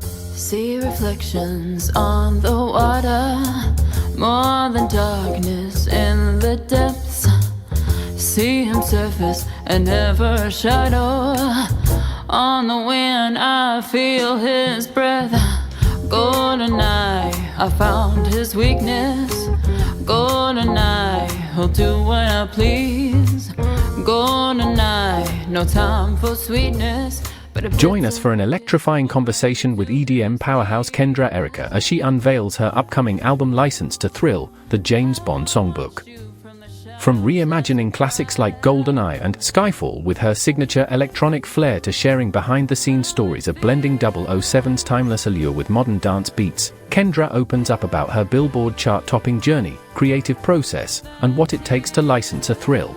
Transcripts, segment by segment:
See reflections on the water, more than darkness in the depths. See him surface and never a shadow. On the wind I feel his breath. Golden eye, I found his weakness. Golden eye, he'll do what I please. Golden eye, no time for sweetness. Join us for an electrifying conversation with EDM powerhouse Kendra Erika as she unveils her upcoming album License to Thrill, the James Bond songbook. From reimagining classics like GoldenEye and Skyfall with her signature electronic flair to sharing behind-the-scenes stories of blending 007's timeless allure with modern dance beats, Kendra opens up about her Billboard chart-topping journey, creative process, and what it takes to license a thrill.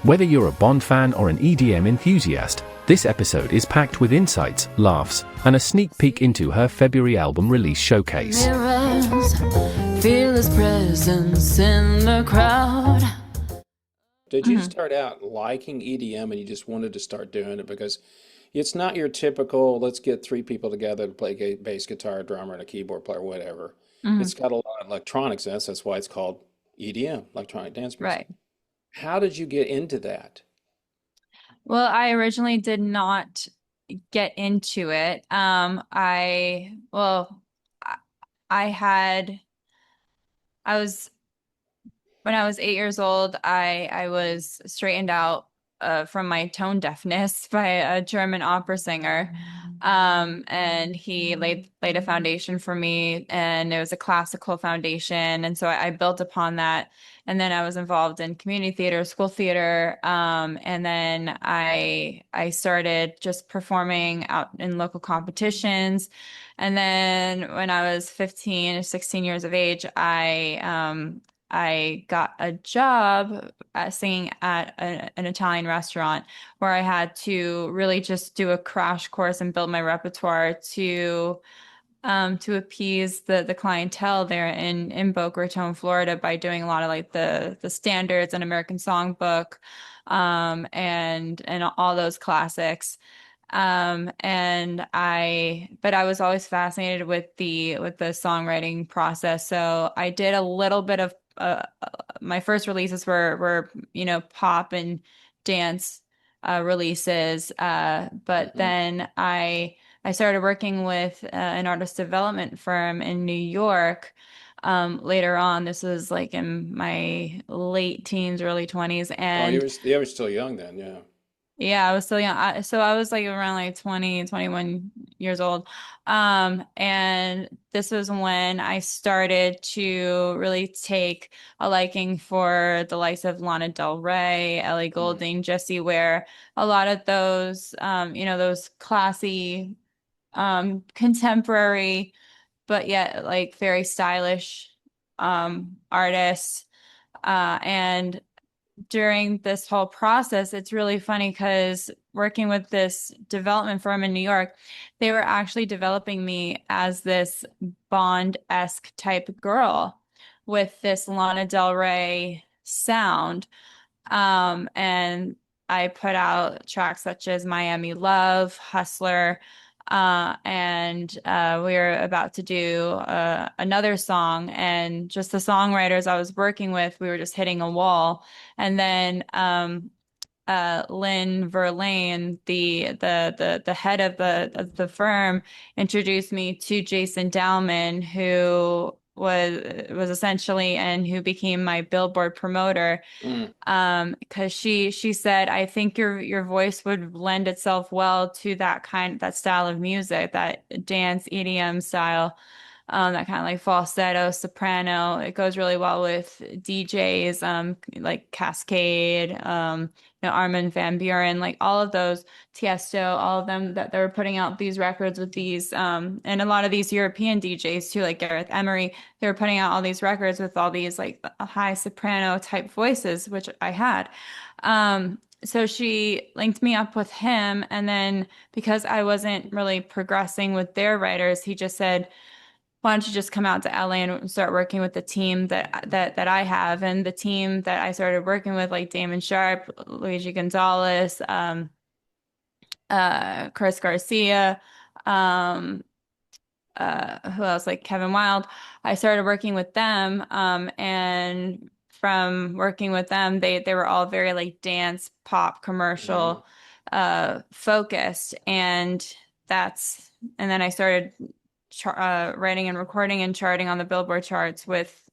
Whether you're a Bond fan or an EDM enthusiast, this episode is packed with insights, laughs, and a sneak peek into her February album release showcase. Mirrors, feel his presence in the crowd. Did you start out liking EDM and you just wanted to start doing it? Because it's not your typical, let's get three people together to play bass guitar, drummer, and a keyboard player, whatever. It's got a lot of electronics in it. That's why it's called EDM, electronic dance music. Right. How did you get into that? Well, I originally did not get into it. I had, I was, when I was 8 years old, I was straightened out from my tone deafness by a German opera singer. And he laid a foundation for me, and it was a classical foundation. And so I built upon that. And then I was involved in community theater, school theater. And then I started just performing out in local competitions. And then when I was 15 or 16 years of age, I got a job singing at an Italian restaurant where I had to really just do a crash course and build my repertoire to appease the clientele there in Boca Raton, Florida, by doing a lot of like the standards and American Songbook, and all those classics. But I was always fascinated with the songwriting process. So I did a little bit of my first releases were pop and dance releases, but then I started working with an artist development firm in New York later on. This was like in my late teens, early 20s, Oh, you and were still young then, yeah. yeah, I was still young. So I was like around like 20, 21 years old. And this was when I started to really take a liking for the likes of Lana Del Rey, Ellie Goulding, Jessie Ware, a lot of those, those classy, contemporary, but yet like very stylish, artists. And during this whole process, it's really funny because working with this development firm in New York, they were actually developing me as this Bond-esque type girl with this Lana Del Rey sound. And I put out tracks such as Miami Love, Hustler, and we were about to do another song, and just the songwriters I was working with, we were just hitting a wall. And then Lynn Verlaine, the head of the firm, introduced me to Jason Dowman, who was essentially, and who became my Billboard promoter, Mm. because she said, I think your voice would lend itself well to that style of music, that dance EDM style, that kind of like falsetto, soprano. It goes really well with DJs, like Cascade, Armin van Buuren, like all of those, Tiesto, all of them, that they were putting out these records with these, and a lot of these European DJs too, like Gareth Emery, they were putting out all these records with all these like high soprano type voices, which I had. So she linked me up with him, and then because I wasn't really progressing with their writers, he just said, why don't you just come out to LA and start working with the team that I have. And the team that I started working with, like Damon Sharp, Luigi Gonzalez, Chris Garcia, Um, who else? Like Kevin Wild. I started working with them, and from working with them, they were all very like dance, pop, Hmm. commercial, focused, that's and then I started writing and recording and charting on the Billboard charts with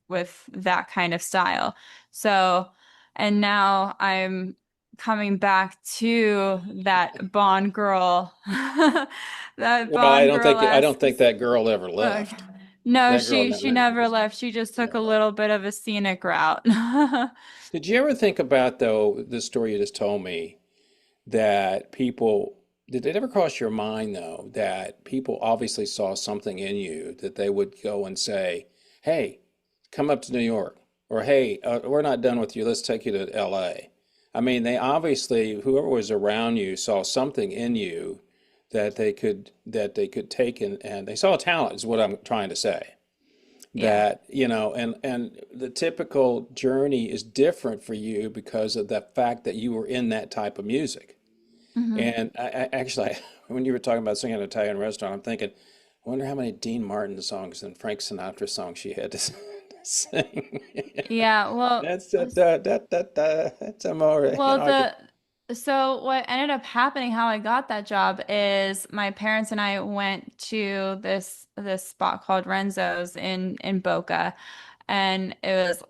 that kind of style. So, and now I'm coming back to that Bond girl, that Well, Bond I girl-esque. don't think that girl ever Uh, left. no, That girl she never. never left. She just took a little bit of a scenic route. Did you ever think about, though, the story you just told me, that people, did it ever cross your mind, though, that people obviously saw something in you that they would go and say, hey, come up to New York, or hey, we're not done with you, let's take you to LA. I mean, they obviously, whoever was around you saw something in you that they could take, and they saw talent, is what I'm trying to say. Yeah. That, and the typical journey is different for you because of the fact that you were in that type of music. Hmm. And actually, when you were talking about singing at an Italian restaurant, I'm thinking, I wonder how many Dean Martin songs and Frank Sinatra songs she had to sing. Yeah, well, That's that's amore. well, I could. the so what ended up happening, how I got that job is my parents and I went to this spot called Renzo's in Boca, and it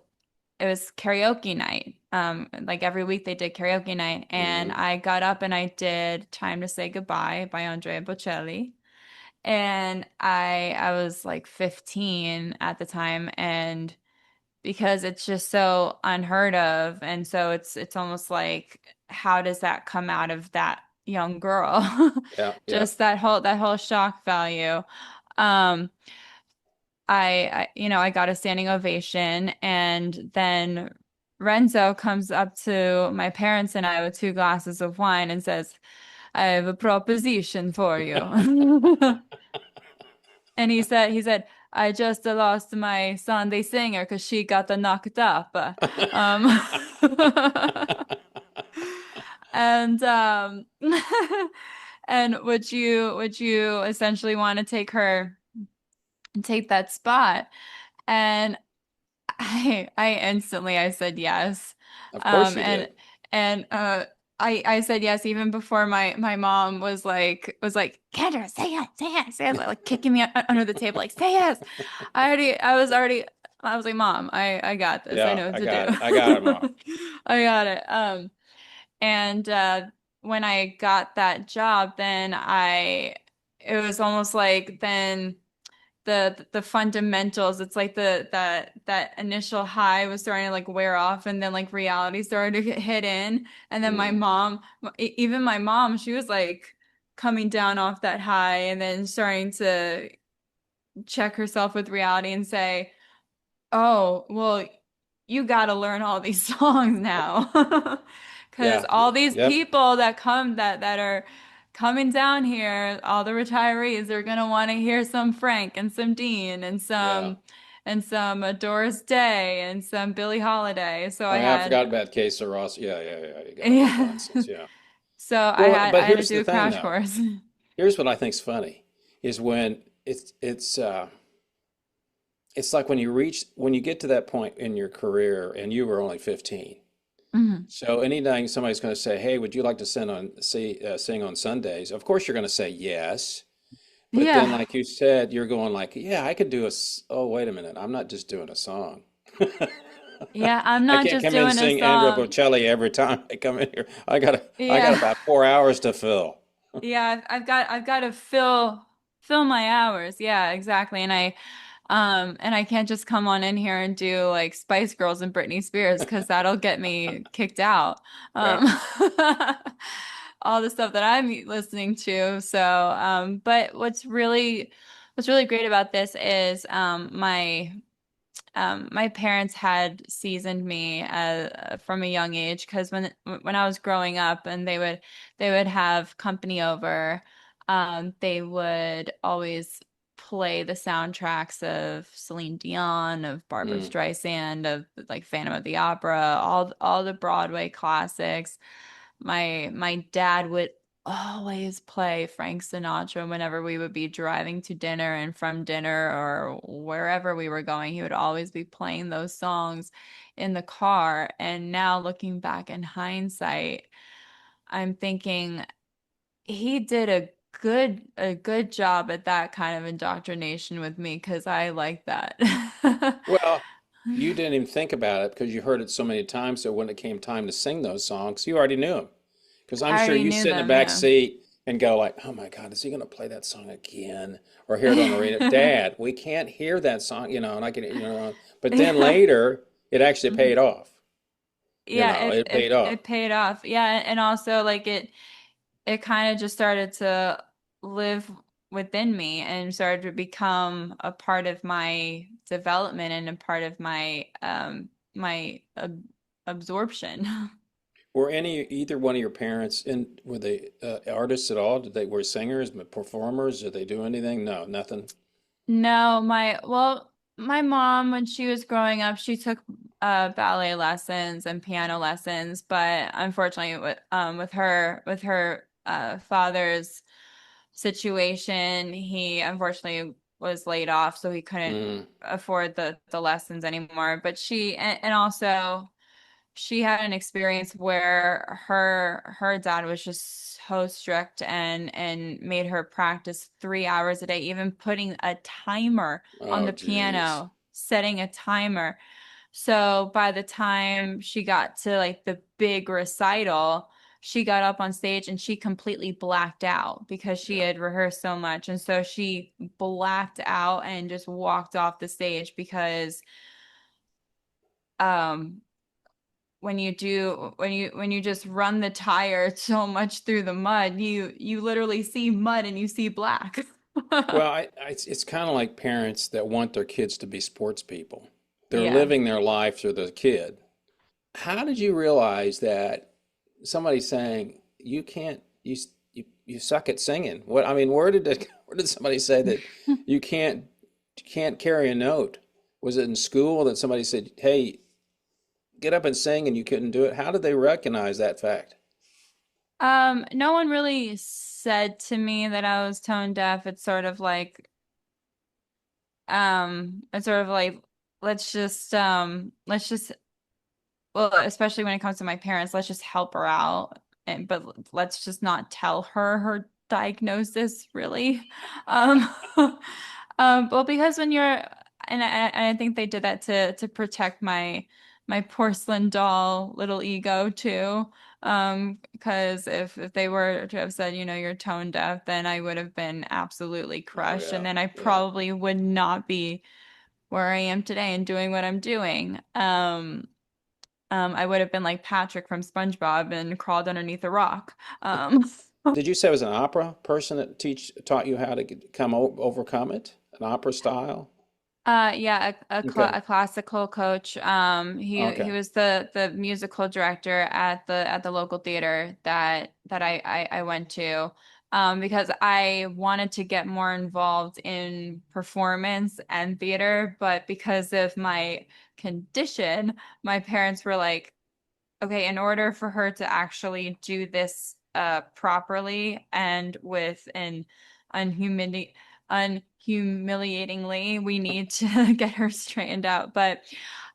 was karaoke night. Like every week they did karaoke night, and Mhm. I got up and I did "Time to Say Goodbye" by Andrea Bocelli. And I was like 15 at the time, and because it's just so unheard of, and so it's almost like how does that come out of that young girl? Yeah, yeah. Just that whole shock value. Um, I got a standing ovation, and then Renzo comes up to my parents and I with two glasses of wine and says, "I have a proposition for you." And he said, I just lost my Sunday singer because she got knocked up. Um, and and would you essentially want to take that spot? And I said yes. Of course Um you and did. and I said yes even before my mom was like, Kendra, say yes, say yes, say yes, like kicking me under the table, like, say yes. I was like, Mom, I got this. I Yeah, know what I to got it. I got it, Mom. do. I got it. And when I got that job, then I it was almost like then the fundamentals, it's like that initial high was starting to like wear off, and then like reality started to hit in, and then my Mm. mom, even my mom, she was like coming down off that high and then starting to check herself with reality and say, oh, well, you got to learn all these songs now. Because Yeah. all these Yep. people that are coming down here, all the retirees, they're gonna want to hear some Frank and some Dean Yeah. and some Doris Day and some Billie Holiday. So Oh, I yeah, I forgot had about Queso Ross. Yeah, yeah, yeah. You got all those yeah. nonsense. Yeah. So Well, I but had to here's do the a thing, crash though. course. Here's what I think's funny is when it's like when you get to that point in your career and you were only 15. Mhm. So anytime somebody's going to say, "Hey, would you like to sing on Sundays?" Of course you're going to say yes. But then, Yeah. like you said, you're going like, "Yeah, I could do oh, wait a minute. I'm not just doing a song. Yeah, I'm I not can't just come in and doing a sing Andrea song. Bocelli every time I come in here. I got Yeah. about 4 hours to fill." Yeah, I've got to fill my hours. Yeah, exactly. And I can't just come on in here and do like Spice Girls and Britney Spears because that'll get me kicked out. Yeah. Um all the stuff that I'm listening to. So, but what's really great about this is my parents had seasoned me from a young age because when I was growing up and they would have company over, they would always play the soundtracks of Celine Dion, of Barbara Mm. Streisand, of like Phantom of the Opera, all the Broadway classics. My dad would always play Frank Sinatra whenever we would be driving to dinner and from dinner or wherever we were going. He would always be playing those songs in the car. And now looking back in hindsight, I'm thinking he did a good job at that kind of indoctrination with me because I like that. Well, you didn't even think about it because you heard it so many times. So when it came time to sing those songs, you already knew them. Because I'm I sure already you knew sit in the them, back yeah. seat and go like, "Oh my God, is he going to play that song again?" Or hear it on the radio. Dad, we can't hear that song, and I can, But then Yeah. later, it actually Mhm. paid off. Yeah, it, It paid it off. it paid off. Yeah, and also like it kind of just started to live within me and started to become a part of my development and a part of my absorption. Were either one of your parents were they artists at all? Did they were singers, performers? Did they do anything? No, nothing. No, my mom when she was growing up, she took ballet lessons and piano lessons, but unfortunately with her father's situation, he unfortunately was laid off, so he couldn't Mm, afford the lessons anymore. But and also she had an experience where her dad was just so strict and made her practice 3 hours a day, even putting a timer on oh, the geez. piano, setting a timer. So by the time she got to like the big recital, she got up on stage and she completely blacked out because she Yeah. had rehearsed so much. And so she blacked out and just walked off the stage because um when you just run the tire so much through the mud, you literally see mud and you see black. Well, it's kind of like parents that want their kids to be sports people. They're Yeah. living their life through the kid. How did you realize that somebody's saying you can't you suck at singing? What I mean, where did somebody say that you can't carry a note? Was it in school that somebody said, "Hey, get up and sing," and you couldn't do it? How did they recognize that fact? No one really said to me that I was tone deaf. It's sort of like let's just well, especially when it comes to my parents, let's just help her out. And but let's just not tell her diagnosis, really. Um, well, because when you're and I think they did that to protect my porcelain doll little ego too. Because if they were to have said, you're tone deaf, then I would have been absolutely Oh crushed, and yeah, then I yeah. probably would not be where I am today and doing what I'm doing. I would have been like Patrick from SpongeBob and crawled underneath a rock. Did you say it was an opera person that teach taught you how to overcome it? An opera style? Yeah, Okay. a classical coach. He Okay. was the musical director at the local theater that I went to. Because I wanted to get more involved in performance and theater, but because of my condition, my parents were like, okay, in order for her to actually do this properly and with an unhumiliatingly, we need to get her straightened out. But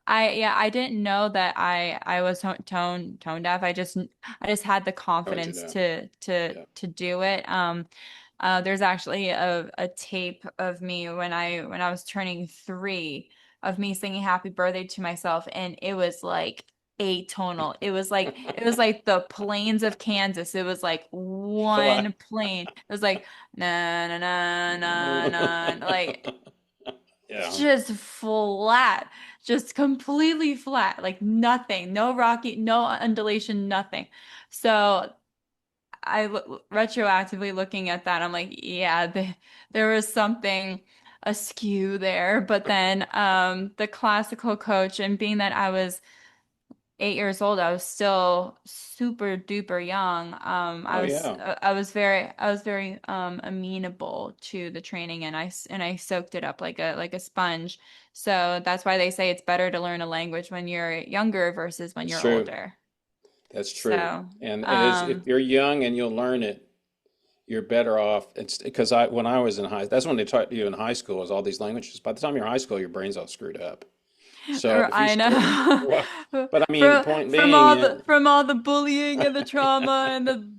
I didn't know that I was tone deaf. I just had the Oh, to confidence know. Yeah. to do it. There's actually a tape of me when I was turning 3 of me singing happy birthday to myself, and it was like atonal. It was like the plains of Kansas. It was like Flat. one plane. It was like na na na na na, like Yeah. just flat, just completely flat, like nothing, no rocky, no undulation, nothing. So retroactively looking at that, I'm like, yeah, there was something askew there. But then the classical coach, and being that I was 8 years old, I was still super duper young. Oh yeah. I was very amenable to the training, and I soaked it up like a sponge. So that's why they say it's better to learn a language when you're younger versus when That's you're true. older. That's true. So, And if um, you're young and you'll learn it, you're better off. It's because when I was in that's when they taught you in high school is all these languages. By the time you're in high school, your brain's all screwed up. So if you I start, know. well, but I mean, point being, From all the bullying and the trauma and the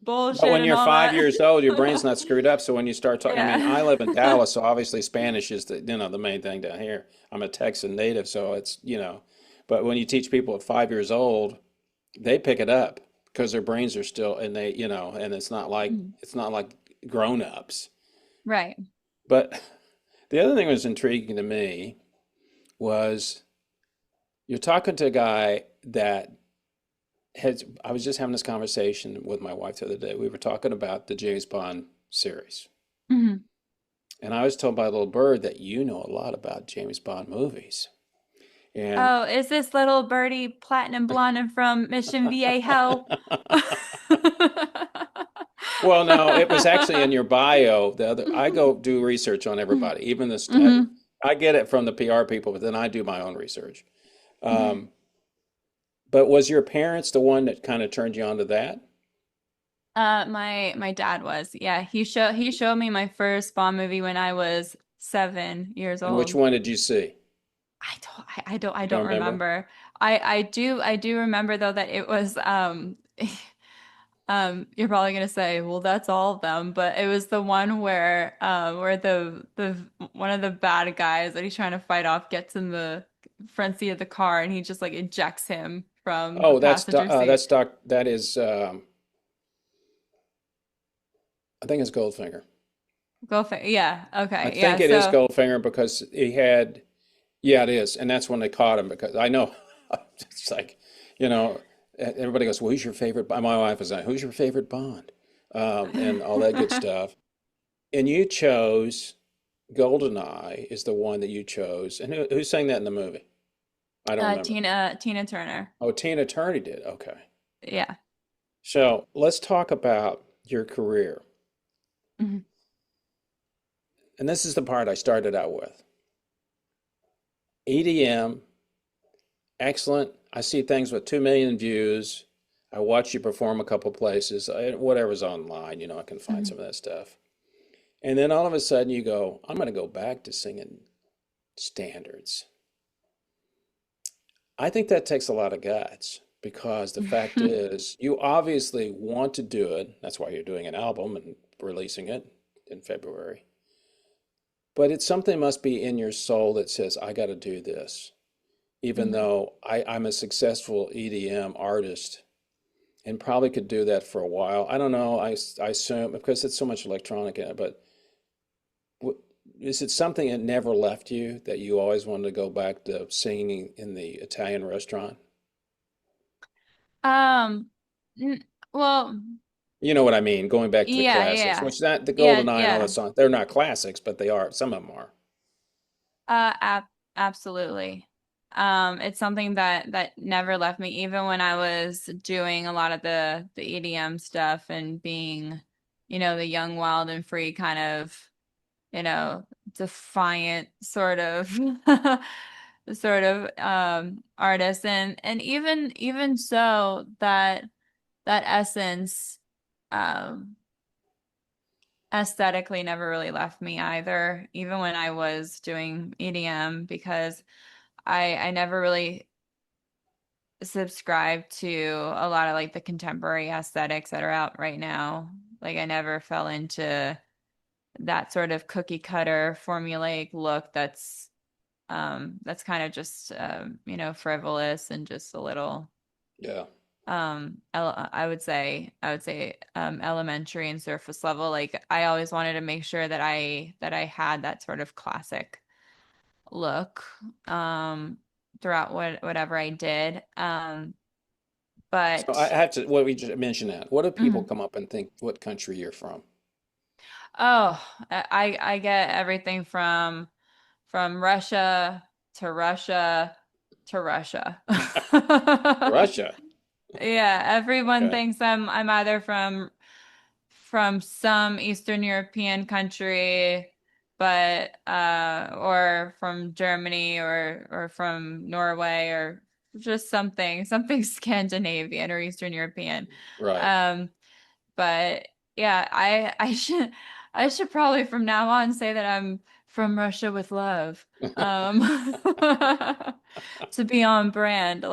but bullshit when and you're all 5 years old, your brain's that. not screwed up. So when you start talking, I mean, I live in Yeah. Dallas, so obviously Spanish is the main thing down here. I'm a Texan native, so but when you teach people at 5 years old, they pick it up because their brains are still, and and it's not like grown-ups. Right. But the other thing that was intriguing to me was you're talking to a guy that I was just having this conversation with my wife the other day. We were talking about the James Bond series. Mhm. And I was told by a little bird that you know a lot about James Bond movies. And Oh, is this little birdie platinum blonde and from Mission Viejo? well, no, it was actually in your bio. I go do research on everybody, even this. Hmm. I get it from the PR people, but then I do my own research. Hmm. Um, but was your parents the one that kind of turned you on to that? My dad was. Yeah, he showed me my first Bond movie when I was 7 years And which old. one did you see? I You don't don't remember? remember. I do remember though that it was you're probably gonna say, well, that's all of them, but it was the one where the one of the bad guys that he's trying to fight off gets in the front seat of the car and he just like ejects him from the Oh, passenger seat. that is I think it's Goldfinger. Yeah, I okay, yeah. think it is So Goldfinger because yeah, it is, and that's when they caught him because I know it's like, you know, everybody goes, well, who's your favorite? My wife was like, who's your favorite Bond? And all that good stuff. And you chose Goldeneye is the one that you chose, and who sang that in the movie? I don't remember. Tina Turner. Oh, Tina Turner did. Okay, Yeah. so let's talk about your career, Mhm. and this is the part I started out with. EDM, excellent. I see things with 2 million views. I watch you perform a couple places, whatever's online, I can find Mhm. some of that stuff. And then all of a sudden you go, I'm going to go back to singing standards. I think that takes a lot of guts because the fact is, you obviously want to do it. That's why you're doing an album and releasing it in February. But it's something must be in your soul that says, I got to do this. Even Mhm. though I'm a successful EDM artist and probably could do that for a while. I don't know. I assume because it's so much electronic in it, but is it something that never left you that you always wanted to go back to singing in the Italian restaurant? Um, well, You know what I mean? Going back to the yeah, classics, yeah. which that the Yeah, Golden Eye and all that yeah. songs, they're not classics, but they are. Some of them are. Ab Absolutely. It's something that never left me, even when I was doing a lot of the EDM stuff and being, the young, wild, and free kind of, you know, defiant sort of sort of artist. And even so that essence um aesthetically never really left me either, even when I was doing EDM, because I never really subscribed to a lot of like the contemporary aesthetics that are out right now. Like I never fell into that sort of cookie cutter formulaic look that's kind of just frivolous and just a little Yeah. I would say elementary and surface level. Like I always wanted to make sure that I had that sort of classic look throughout whatever I did. So I But have to, what we just mentioned that. What do people mhm. come up and think what country you're from? Oh, I get everything from Russia to Russia to Russia. Russia. Yeah, everyone Okay. thinks I'm either from some Eastern European country, but or from Germany or from Norway or just something Scandinavian or Eastern European. Right. Um, but Yeah, I should probably from now on say that I'm from Russia with love. Um to be on brand.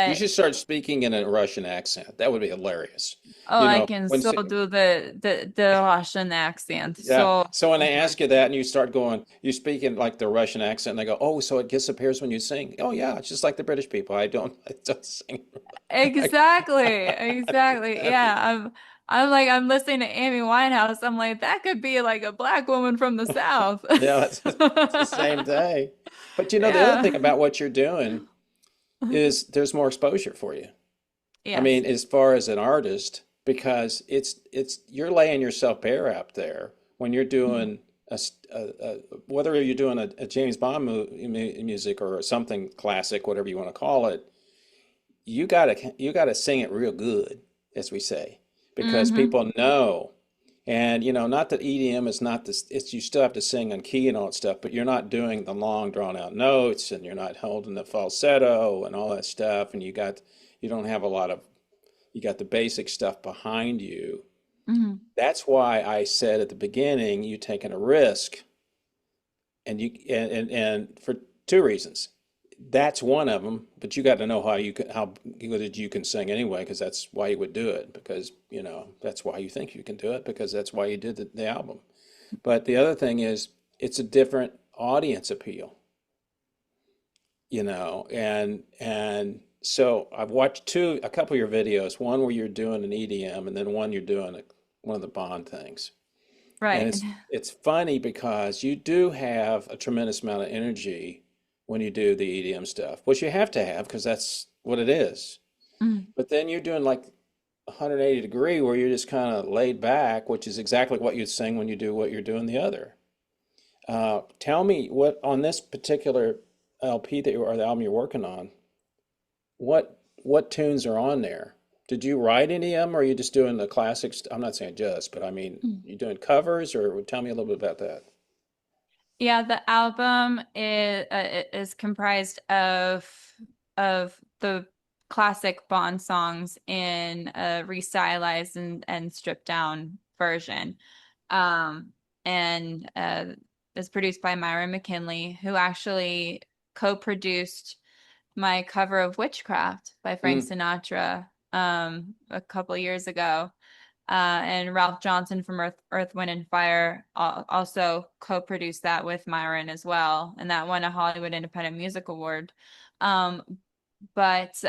You But should start speaking in a Russian accent. That would be hilarious. oh, You I know, can when so do the Russian accent. yeah, So so when so they ask good. you that and you start going, you speak in like the Russian accent, and they go, "Oh, so it disappears when you sing." Oh yeah, it's just like the British people. I don't sing. I, Exactly. Exactly. Yeah. I'm like I'm listening to Amy Winehouse. I'm like, that could be like a black woman from the South. yeah, it's the same thing. But you know, the other thing Yeah. about what you're doing is there's more exposure for you. I Yes. mean, as far as an artist, because it's you're laying yourself bare out there when you're Mhm. doing whether you're doing a James Bond music or something classic, whatever you want to call it, you gotta sing it real good, as we say, because Hmm. people know. And not that EDM is not this, it's you still have to sing on key and all that stuff, but you're not doing the long drawn out notes and you're not holding the falsetto and all that stuff, and you don't have a lot of you got the basic stuff behind you. Hmm. That's why I said at the beginning, you taking a risk, and for two reasons. That's one of them, but you got to know how good you can sing anyway, because that's why you would do it, because that's why you think you can do it, because that's why you did the album. But the other thing is, it's a different audience appeal, and so I've watched a couple of your videos, one where you're doing an EDM, and then one you're doing one of the Bond things. And Right. it's funny because you do have a tremendous amount of energy when you do the EDM stuff, which you have to have because that's what it is. Mhm. But then you're doing like 180 degree where you're just kind of laid back, which is exactly what you'd sing when you do what you're doing the other. Tell me what on this particular LP or the album you're working on, what tunes are on there? Did you write any of them, or are you just doing the classics? I'm not saying just, but I mean, you doing covers, or tell me a little bit about that. Yeah, the album is comprised of the classic Bond songs in a restylized and stripped down version. Um, and It's produced by Myron McKinley, who actually co-produced my cover of Witchcraft by Frank Mm, Sinatra a couple years ago. And Ralph Johnson from Earth, Wind and Fire also co-produced that with Myron as well, and that won a Hollywood Independent Music Award. Um, but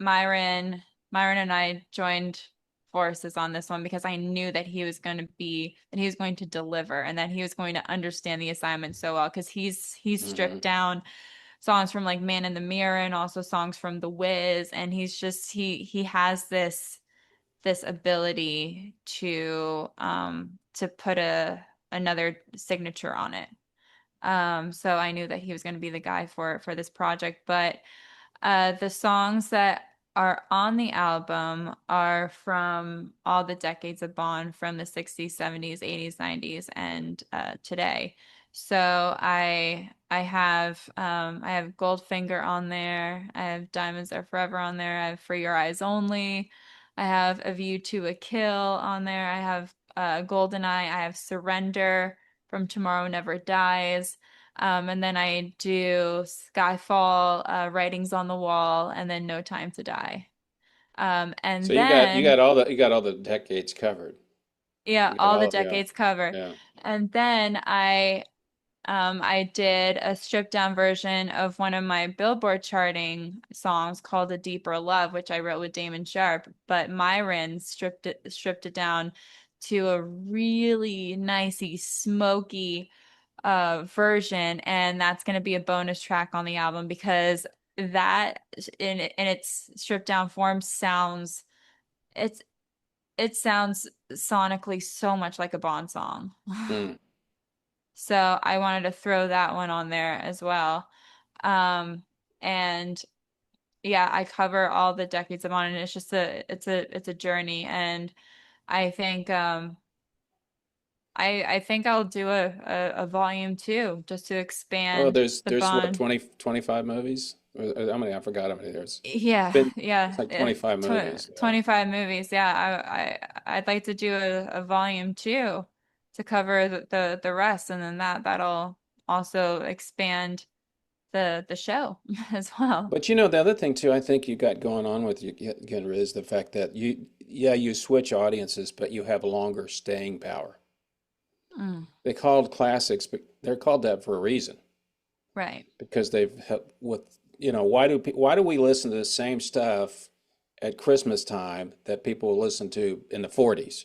Myron and I joined forces on this one because I knew that he was going to deliver, and that he was going to understand the assignment so well because he's stripped hmm down songs from like Man in the Mirror and also songs from The Wiz, and he has this ability to put another signature on it. So I knew that he was going to be the guy for this project. But the songs that are on the album are from all the decades of Bond, from the 60s, 70s, 80s, 90s, and today. So I have Goldfinger on there. I have Diamonds Are Forever on there. I have For Your Eyes Only. I have A View to a Kill on there. I have Goldeneye. I have Surrender from Tomorrow Never Dies. And then I do Skyfall, Writings on the Wall, and then No Time to Die. And So you got then, all the decades covered. yeah, You got all the all, yeah, decades covered. yeah. And then I did a stripped down version of one of my Billboard charting songs called A Deeper Love, which I wrote with Damon Sharp, but Myron stripped it down to a really nicey, smoky version, and that's going to be a bonus track on the album because that in its stripped down form it's it sounds sonically so much like a Bond song. Mm. So I wanted to throw that one on there as well. Um, and yeah, I cover all the decades I'm on, and it's just it's a journey. And I think I think I'll do a volume two just to Oh, expand the there's what, Bond. 20 25 movies? How many? I forgot how many there's. Yeah, Been it's yeah, like 25 movies. Yeah. 25 movies. Yeah, I'd like to do a volume two to cover the rest, and then that'll also expand the show as well. But the other thing too, I think you got going on with you, Kendra, is the fact that you switch audiences, but you have longer staying power. Mm, They called classics, but they're called that for a reason right. because they've helped with, why do we listen to the same stuff at Christmas time that people will listen to in the 40s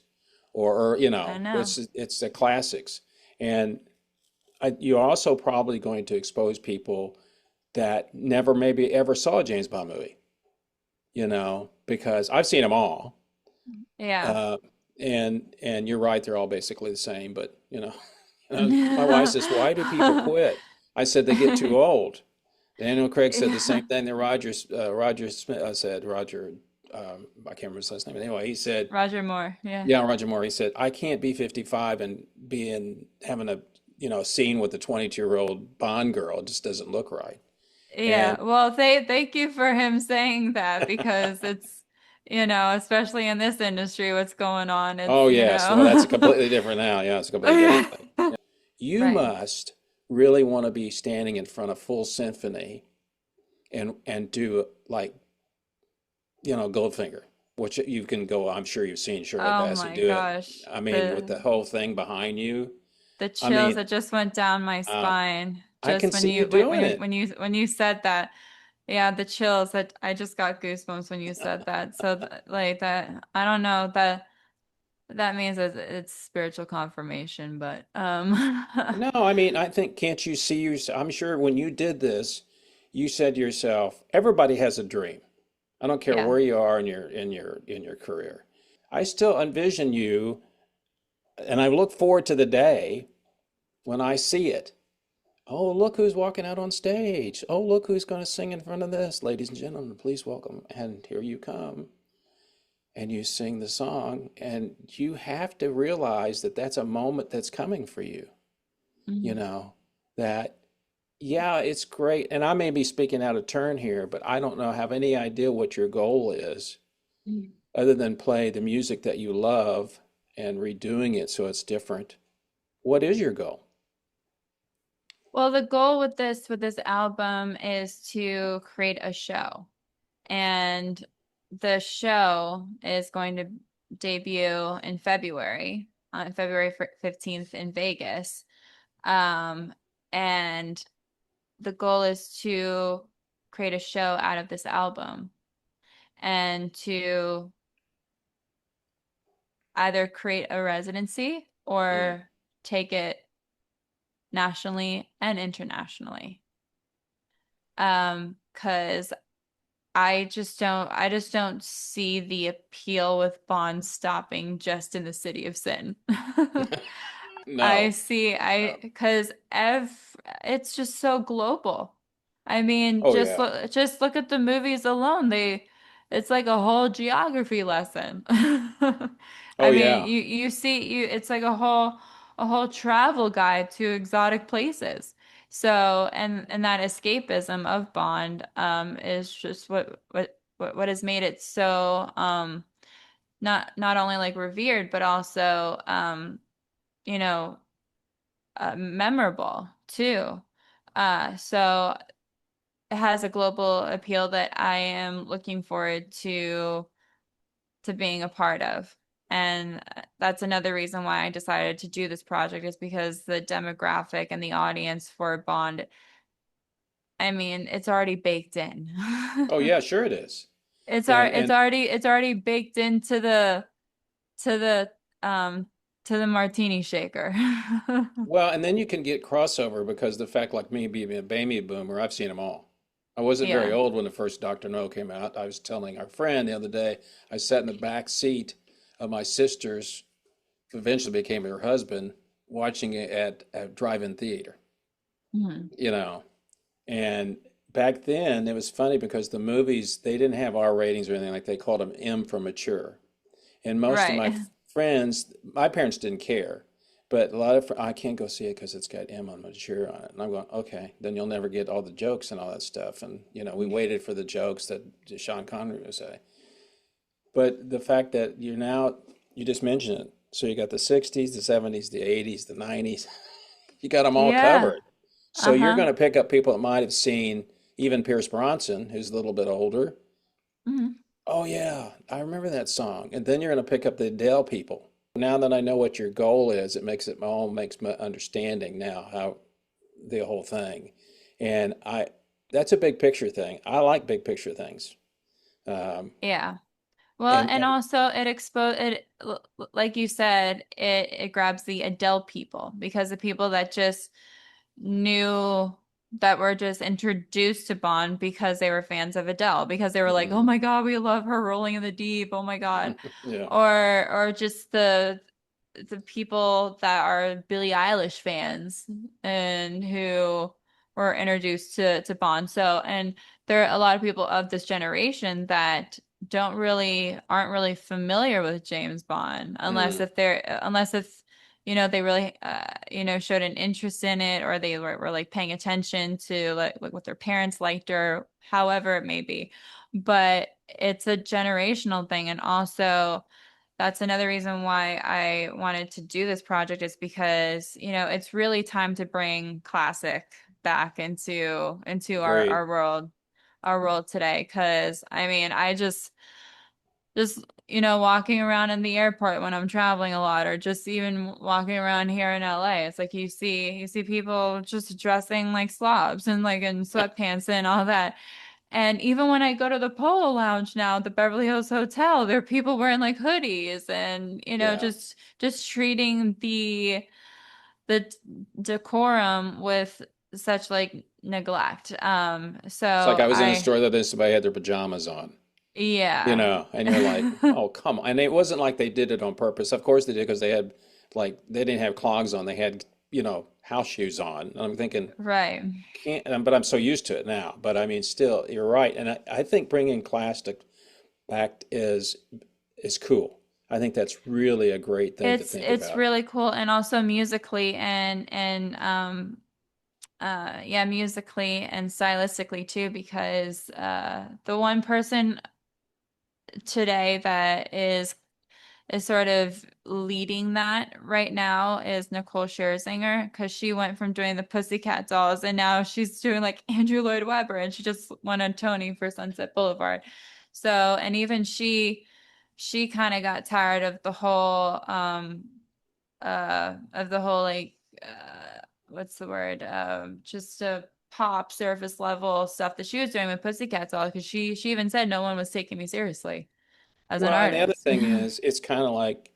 or I know. it's the classics. And you're also probably going to expose people that never maybe ever saw a James Bond movie, because I've seen them all. Yeah. Uh, and you're right, they're all basically the same, but my wife says, "Why do people quit?" I said, "They get too old." Daniel Craig said the same Yeah. thing that Roger Smith said. I can't remember his last name. Anyway, he said, Roger Moore. Yeah. yeah, Roger Moore. He said, "I can't be 55 and having a scene with a 22-year-old Bond girl. It just doesn't look right." And Yeah. Well, thank you for him saying that because it's, especially in this industry, what's going on. oh It's, yes, well that's a completely different now. Yeah, it's a completely different thing. You right. must really want to be standing in front of full symphony and do like Goldfinger, which you can go. I'm sure you've seen Shirley Oh Bassey my do it. gosh. I mean, with the The whole thing behind you. the I chills mean, that just went down my uh, spine I can just when see you you when doing when it. when you said that. Yeah, the chills that I just got goosebumps when you said that. So like that, I don't know that means it's spiritual confirmation, but No, I mean, I think can't you see yourself? I'm sure when you did this, you said to yourself, everybody has a dream. I don't care yeah. where you are in your career. I still envision you, and I look forward to the day when I see it. Oh, look who's walking out on stage. Oh, look who's going to sing in front of this. Ladies and gentlemen, please welcome. And here you come. And you sing the song. And you have to realize that that's a moment that's coming for you. You Mhm. know, that, yeah, it's great. And I may be speaking out of turn here, but I don't know, have any idea what your goal is Mhm. other than play the music that you love and redoing it so it's different. What is your goal? Well, the goal with this album is to create a show. And the show is going to debut in February, on February 15th in Vegas. Um, and the goal is to create a show out of this album and to either create a residency Mm. or take it nationally and internationally. Because I just don't see the appeal with Bond stopping just in the city of sin. I No. see, No. because it's just so global. I mean, Oh, yeah. just look at the movies alone. It's like a whole geography lesson. Oh, I mean, yeah. it's like a whole travel guide to exotic places. So, and that escapism of Bond, is just what has made it so, not only like revered, but also, you know, memorable too. So it has a global appeal that I am looking forward to being a part of. And that's another reason why I decided to do this project is because the demographic and the audience for Bond, I mean, it's already baked in. Oh, yeah, sure it is. It's And our it's and already it's already baked into to the um the martini shaker. well, and then you can get crossover because the fact, like me being a baby boomer, I've seen them all. I wasn't very Yeah. old when the first Dr. No came out. I was telling our friend the other day, I sat in the back seat of my sister's, who eventually became her husband, watching it at a drive-in theater, Mhm. you know. And back then, it was funny because the movies, they didn't have R ratings or anything, like they called them M for mature. And most of my Right. friends, my parents didn't care, But a lot of I can't go see it because it's got M on mature on it, and I'm going, okay, then you'll never get all the jokes and all that stuff. And we waited for the jokes that Sean Connery would say. But the fact that you just mentioned it. So you got the 60s, the 70s, the 80s, the 90s. You got them all Yeah. covered. So you're Uh-huh. going to pick up people that might have seen even Pierce Bronson, who's a little bit older. Mhm. Oh yeah, I remember that song. And then you're going to pick up the Adele people. Now that I know what your goal is, it all makes my understanding now how the whole thing. And that's a big picture thing. I like big picture things. Um, Yeah. Well, and and also like you said, it grabs the Adele people because the people that just knew that were just introduced to Bond because they were fans of Adele, because they were like, "Oh Mhm. my God, we love her Rolling in the Deep. Oh my God." Yeah, Or just the people that are Billie Eilish fans and who were introduced to Bond. So, and there are a lot of people of this generation that aren't really familiar with James Bond mm, unless if they really showed an interest in it, or they were like paying attention to like what their parents liked, or however it may be. But it's a generational thing. And also that's another reason why I wanted to do this project, is because, it's really time to bring classic back into agreed. our world today. Because I mean, I just walking around in the airport when I'm traveling a lot, or just even walking around here in LA, it's like you see people just dressing like slobs and like in sweatpants and all that. And even when I go to the Polo Lounge now, the Beverly Hills Hotel, there are people wearing like hoodies and Yeah. just treating the decorum with such like neglect. It's like So I was in a store that somebody had their pajamas on, yeah, and you're like, oh, come on. And it wasn't like they did it on purpose. Of course they did because they didn't have clogs on. They had, house shoes on. And I'm thinking, right. can't, but I'm so used to it now. But I mean, still, you're right. And I think bringing class back is cool. I think that's really a great thing to think It's about. really cool, and also musically and musically and stylistically too, because the one person today that is sort of leading that right now is Nicole Scherzinger, because she went from doing the Pussycat Dolls and now she's doing like Andrew Lloyd Webber, and she just won a Tony for Sunset Boulevard. So, and even she kind of got tired of the whole like what's the word, just a pop surface level stuff that she was doing with Pussycat Dolls, because she even said no one was taking me seriously as an Well, and the other artist. thing is, it's kind of like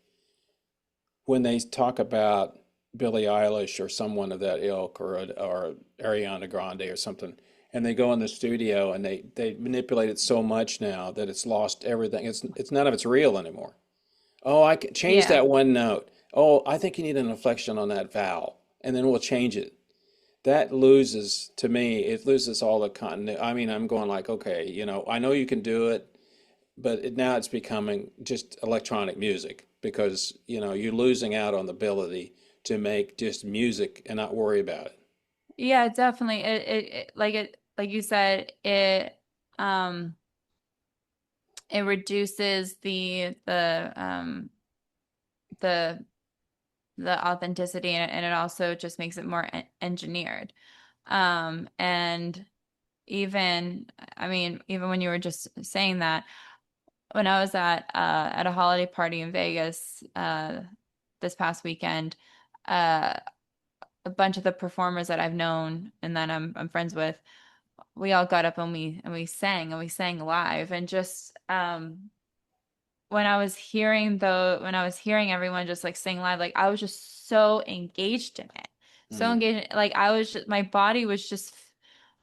when they talk about Billie Eilish or someone of that ilk, or Ariana Grande or something, and they go in the studio and they manipulate it so much now that it's lost everything. It's none of it's real anymore. Oh, I can change Yeah. that one note. Oh, I think you need an inflection on that vowel, and then we'll change it. That loses, to me, it loses all the continuity. I mean, I'm going like, okay, I know you can do it, but now it's becoming just electronic music because you're losing out on the ability to make just music and not worry about it. Yeah, definitely. It like you said, um it reduces the the authenticity, and it also just makes it more engineered. And even I mean, even when you were just saying that, when I was at a holiday party in Vegas this past weekend, uh a bunch of the performers that I've known and that I'm friends with, we all got up and we sang live. And just when I was hearing everyone just like sing live, like I was just so engaged in it, so Mm. engaged, like I was just, my body was just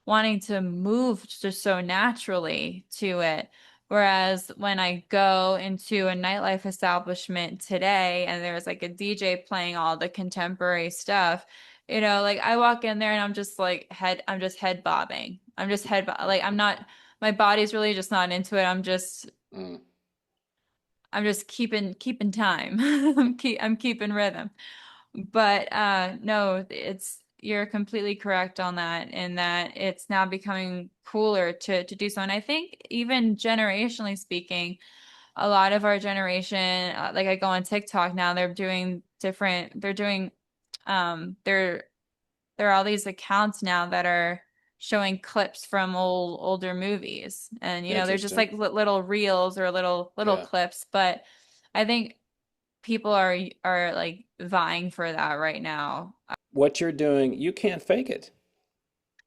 wanting to move just so naturally to it. Whereas when I go into a nightlife establishment today and there's like a DJ playing all the contemporary stuff, like I walk in there and I'm just head bobbing. Like I'm not, my body's really just not into it. Mm. I'm just keeping time. I'm keeping rhythm. But no, it's you're completely correct on that, in that it's now becoming cooler to do so. And I think even generationally speaking, a lot of our generation, like I go on TikTok now, they're doing different, they're doing there there are all these accounts now that are showing clips from older movies, and they're just Interesting. like little reels or little Yeah. clips. But I think people are like vying for that right now. What you're doing, you can't fake it.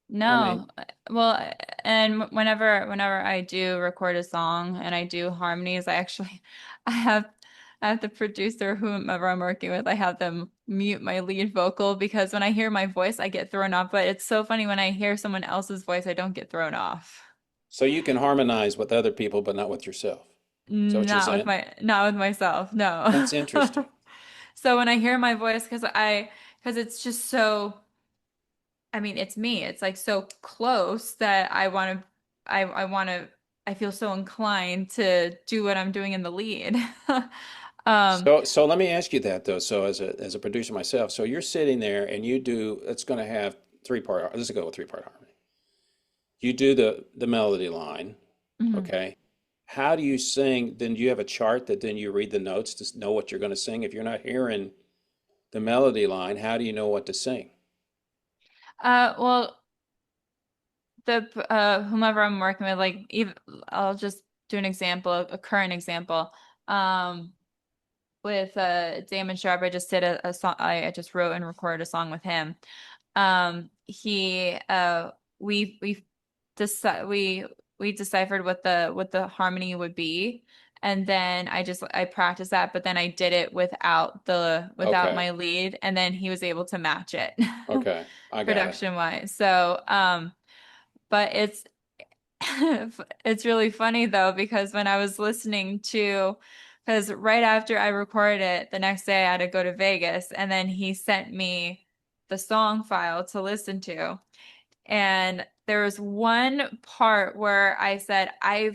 I No, mean, well, and whenever I do record a song and I do harmonies, I actually I have I have the producer, whomever I'm working with, I have them mute my lead vocal, because when I hear my voice, I get thrown off. But it's so funny, when I hear someone else's voice, I don't get thrown off. so you can harmonize with other people, but not with yourself. Is that what you're saying? Not with myself, no. That's interesting. So when I hear my voice, because it's just so, I mean, it's me. It's like so close that I want to, I feel so inclined to do what I'm doing in the lead. Um, So let me ask you that though. So as a producer myself, so you're sitting there and you do, it's going to have three part. Let's go with three-part harmony. You do the melody line, mhm. okay? How do you sing? Then do you have a chart that then you read the notes to know what you're going to sing? If you're not hearing the melody line, how do you know what to sing? Well, the whomever I'm working with, like, even I'll just do an example, a current example. Um, with Damon Sharp, I just did a song. I just wrote and recorded a song with him. He we deci we deciphered what the harmony would be, and then I practiced that, but then I did it without Okay, my lead, and then he was able to match it okay, I got it. production wise. So but it's really funny though, because when I was listening to, because right after I recorded it, the next day I had to go to Vegas, and then he sent me the song file to listen to. And there was one part where I said, I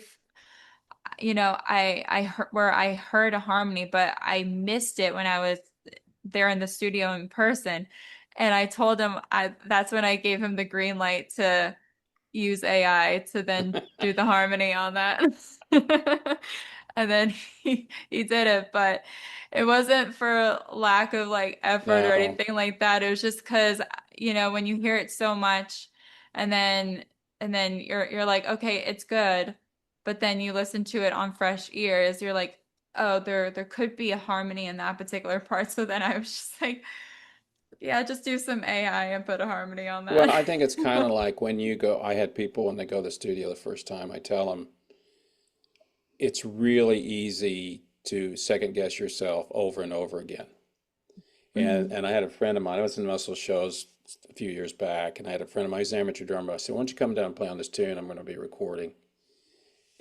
heard where I heard a harmony, but I missed it when I was there in the studio in person. And I told him, that's when I gave him the green light to use AI to then do the harmony on that. And then he did it, but it wasn't for lack of like effort or No. anything like that. It was just because, when you hear it so much, and then you're like, okay, it's good, but then you listen to it on fresh ears, you're like, oh, there could be a harmony in that particular part. So then I was just like, yeah, just do some AI and put a harmony on Well, that. I think it's kind of like when you go, I had people when they go to the studio the first time, I tell them it's really easy to second guess yourself over and over again. And Hmm. and I had a friend of mine, I was in Muscle shows a few years back, and I had a friend of mine, he's an amateur drummer. I said, why don't you come down and play on this tune? I'm going to be recording.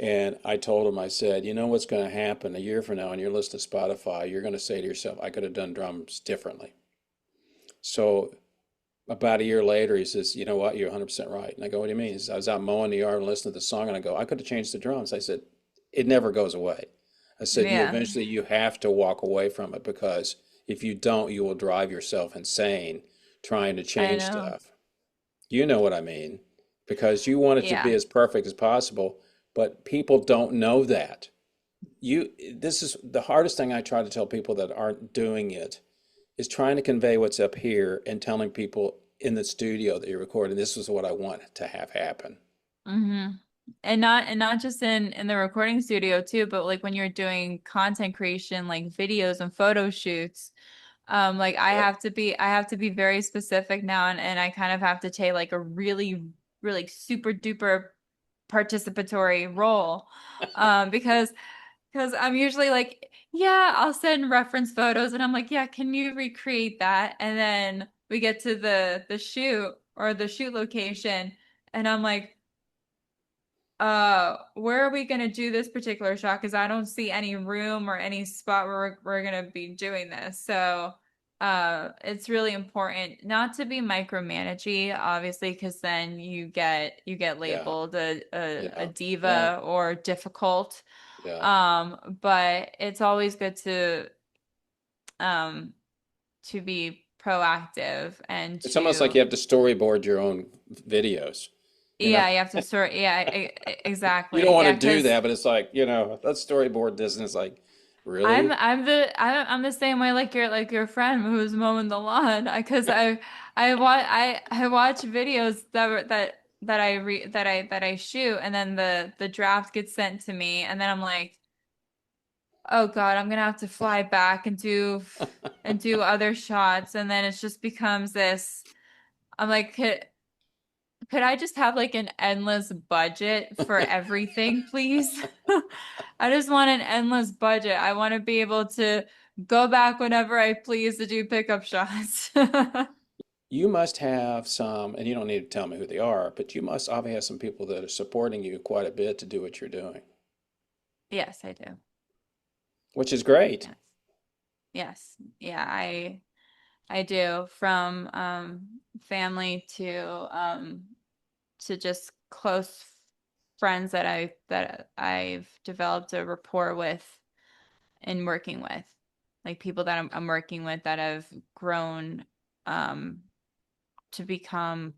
And I told him, I said, you know what's going to happen a year from now on your list of Spotify, you're going to say to yourself, I could have done drums differently. So about a year later, he says, you know what, you're 100% right. And I go, what do you mean? He says, I was out mowing the yard and listening to the song, and I go, I could have changed the drums. I said, it never goes away. I said, you Yeah. eventually you have to walk away from it because if you don't, you will drive yourself insane trying to I change know. stuff. You know what I mean? Because you want it to be Yeah. as perfect as possible, but people don't know that. This is the hardest thing I try to tell people that aren't doing it is trying to convey what's up here and telling people in the studio that you're recording, this is what I want to have happen. Hmm. And not just in the recording studio too, but like when you're doing content creation, like videos and photo shoots, like Yep. I have to be very specific now, and I kind of have to take like a really super duper participatory role. Because I'm usually like, yeah, I'll send reference photos, and I'm like, yeah, can you recreate that? And then we get to the shoot, or the shoot location, and I'm like, where are we gonna do this particular shot? Because I don't see any room or any spot where we're gonna be doing this. So it's really important not to be micromanagey, obviously, because then you get Yeah. labeled a Yeah. Well, diva or difficult. yeah. But it's always good um to be proactive and It's almost like to you have to storyboard your own videos, you know? yeah, you have to sort yeah, You don't exactly. want to Yeah, do because that, but it's like, that storyboard this, and it's like, I'm really? I'm the I'm the same way like your friend who's mowing the lawn because I watch videos that I re that I shoot and then the draft gets sent to me and then I'm like, oh God, I'm gonna have to fly back and do other shots and then it just becomes this. I'm like, could I just have like an endless budget for everything, please? I just want an endless budget. I want to be able to go back whenever I please to do pickup shots. You must have some, and you don't need to tell me who they are, but you must obviously have some people that are supporting you quite a bit to do what you're doing, Yes, I do. which is great. Yes. Yes. Yeah, I do from family to just close friends that I've developed a rapport with and working with. Like people that I'm working with that have grown um to become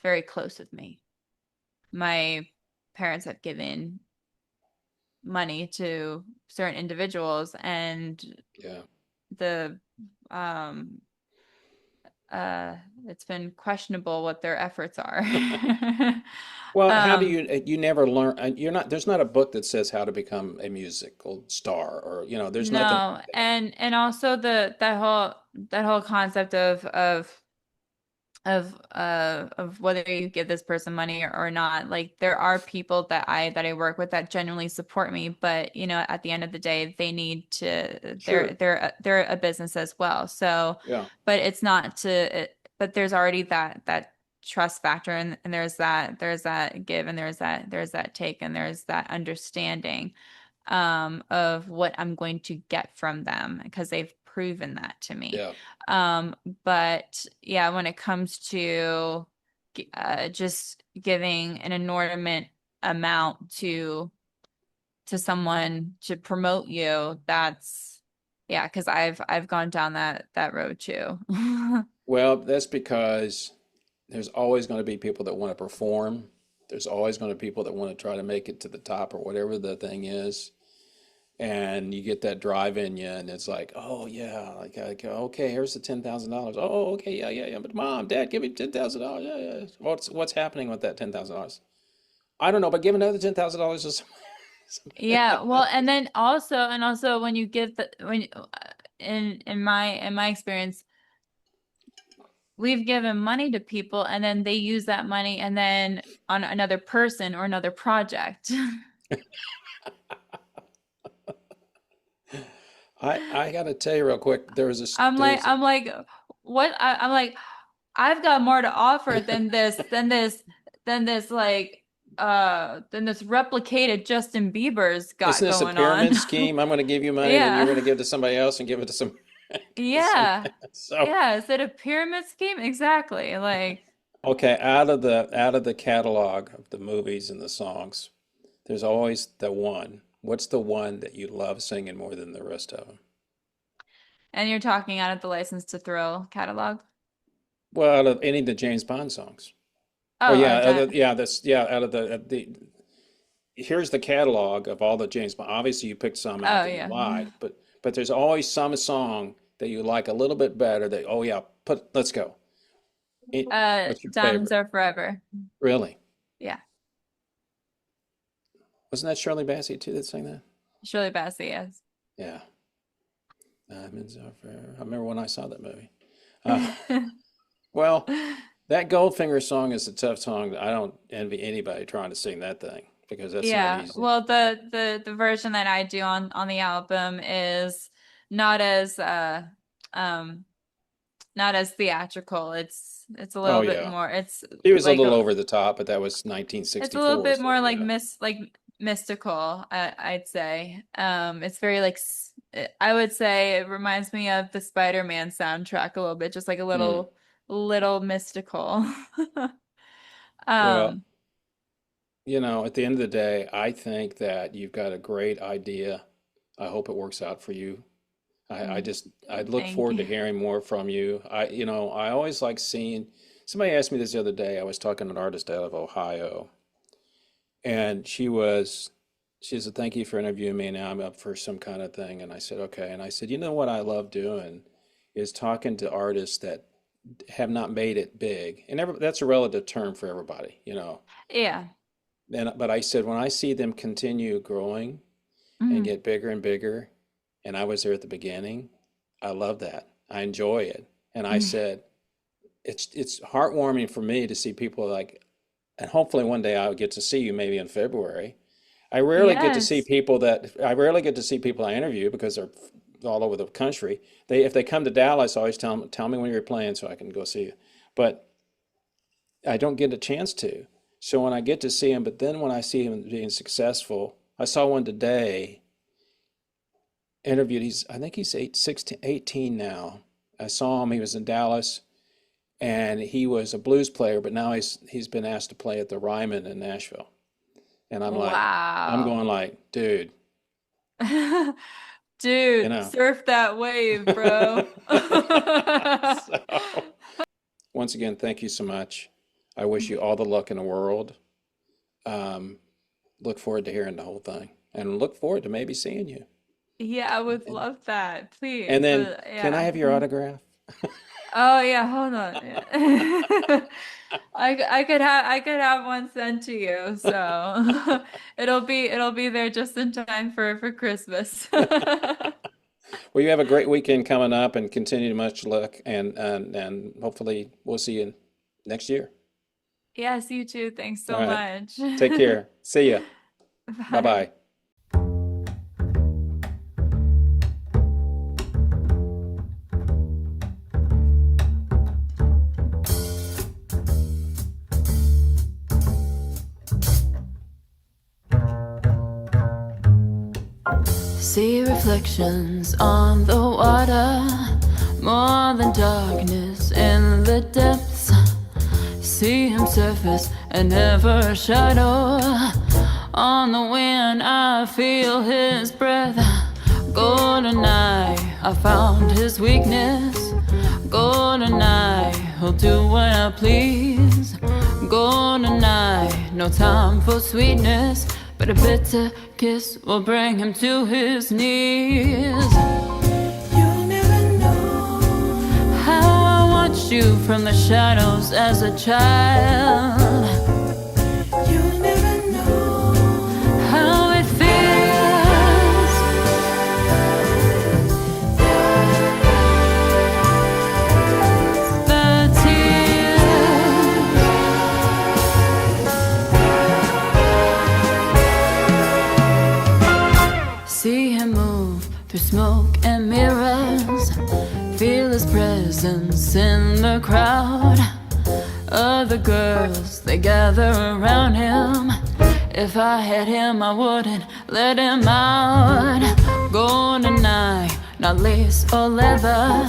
very close with me. My parents have given money to certain individuals and Yeah. the um uh it's been questionable what their efforts are. Well, how do um you never learn, there's not a book that says how to become a musical star or, there's nothing no, like that. and also that whole concept of whether you give this person money or not. Like there are people that I work with that genuinely support me, but you know, at the end of the day, they need to Sure. they're a business as well. So, Yeah. but it's not to but there's already that trust factor and there's that give and there's that take and there's that understanding of what I'm going to get from them because they've proven that to me. Yeah. Um, but yeah, when it comes to just giving an inordinate amount to someone to promote you, that's yeah, because I've gone down that road too. Well, that's because there's always going to be people that want to perform. There's always going to be people that want to try to make it to the top or whatever the thing is. And you get that drive in you, and it's like, oh yeah, like okay, here's the $10,000. Oh, okay, yeah, yeah, yeah. But mom, dad, give me $10,000. Yeah, yeah. What's happening with that $10,000? I don't know, but give another $10,000 to somebody Yeah, well, else. and also when you give the when in my experience, we've given money to people and then they use that money and then on another person or another project. I got to tell you real quick. There's I'm like, what? I'm like, I've got more to offer than this than this replicated Justin Bieber's Isn't got this a going on. pyramid scheme? I'm going to give you money, then you're going to Yeah. give to somebody else and give it to to somebody Yeah. else. So, Yeah. Is it a pyramid scheme? Exactly. Like, okay, out of the catalog of the movies and the songs, there's always the one. What's the one that you love singing more than the rest of them? and you're talking out of the License to Thrill catalog. Well, out of any of the James Bond songs. Or Oh, yeah, that. yeah, that's yeah, out of the here's the catalog of all the James Bond. Obviously, you picked some out Oh, that you yeah. like, but there's always some song that you like a little bit better. That oh yeah, let's go. What's your Diamonds favorite? Are Forever. Really? Yeah. Wasn't that Shirley Bassey too that sang that? Shirley Bassey, yes. Yeah. Diamonds are fair. I remember when I saw that movie. Uh, well, that Goldfinger song is a tough song. I don't envy anybody trying to sing that thing because that's not Yeah. easy. Well, the version that I do on the album is not as um not as theatrical. It's a Oh little bit yeah. more it's He was a like little a over the top, but that was it's a little 1964, bit so more like yeah. mystical, I'd say. It's very like I would say it reminds me of the Spider-Man soundtrack a little bit, just like a Hmm. little mystical. Well, Um, at the end of the day, I think that you've got a great idea. I hope it works out for you. I look Thank forward to you. hearing more from you. I always like seeing, somebody asked me this the other day. I was talking to an artist out of Ohio, and she said, thank you for interviewing me. Now I'm up for some kind of thing. And I said, okay. And I said, you know what I love doing is talking to artists that have not made it big. And that's a relative term for everybody, you know. Yeah. But I said, when I see them continue growing and Mhm. get bigger and bigger, and I was there at the beginning, I love that. I enjoy it. And I said, it's heartwarming for me to see people like, and hopefully one day I'll get to see you maybe in February. Yes. I rarely get to see people I interview because they're all over the country. If they come to Dallas, I always tell me when you're playing so I can go see you. But I don't get a chance to. So when I get to see him, but then when I see him being successful, I saw one today, interviewed, I think he's 18 now. I saw him, he was in Dallas, and he was a blues player, but now he's been asked to play at the Ryman in Nashville. And I'm Wow. going like, dude, you Dude, know. surf that wave, bro. So, once again, thank you so much. I wish you all the luck in the world. Um, look forward to hearing the whole thing, and look forward to maybe seeing you. Yeah, I would And, love that. and Please. then, can I Yeah. have your autograph? Oh yeah, hold on. Yeah. I could have one sent to you, so it'll be there just in time for Christmas. Well, you have a great weekend coming up, and continue much luck, and hopefully we'll see you next year. Yes, you too. Thanks All so right. much. Take care. See ya. Bye Bye. bye. See reflections on the water, more than darkness in the depths. See him surface and never a shadow. On the wind I feel his breath. Golden eye, I found his weakness. Golden eye, he'll do what I please. Golden eye, no time for sweetness, but a bitter kiss will bring him to his knees. You'll never know how I watched you from the shadows as a child. You'll never know how it feels. The tears. See him move through smoke and mirrors. Feel his presence in the crowd. Other girls, they gather around him. If I had him, I wouldn't let him out. Golden eye, not lace or leather.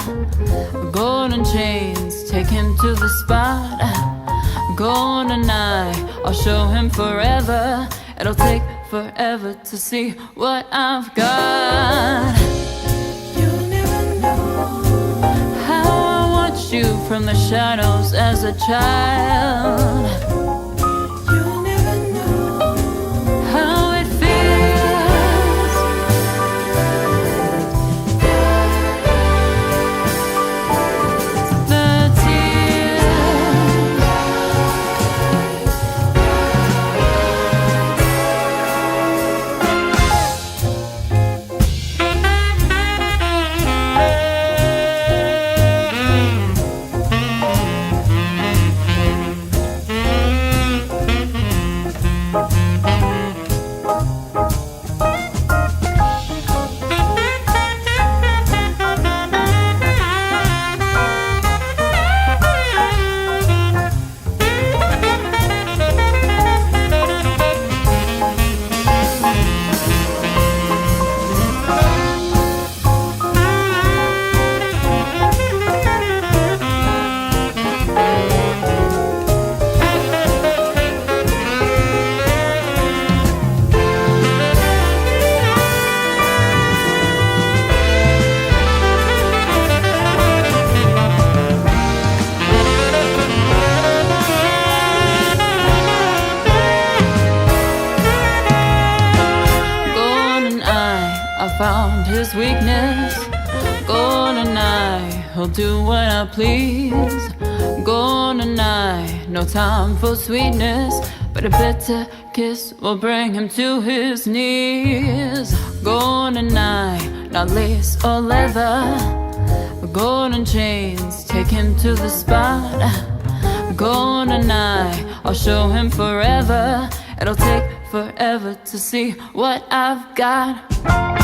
Golden chains, take him to the spot. Golden eye, I'll show him forever. It'll take forever to see what I've got. You'll never know how I watched you from the shadows as a child. You'll never know how it feels. The tears. found his weakness. Golden eye, he'll do what I please. Golden eye, no time for sweetness, but a bitter kiss will bring him to his knees. Golden eye, not lace or leather. Golden chains take him to the spot. Golden eye, I'll show him forever. It'll take forever to see what I've got.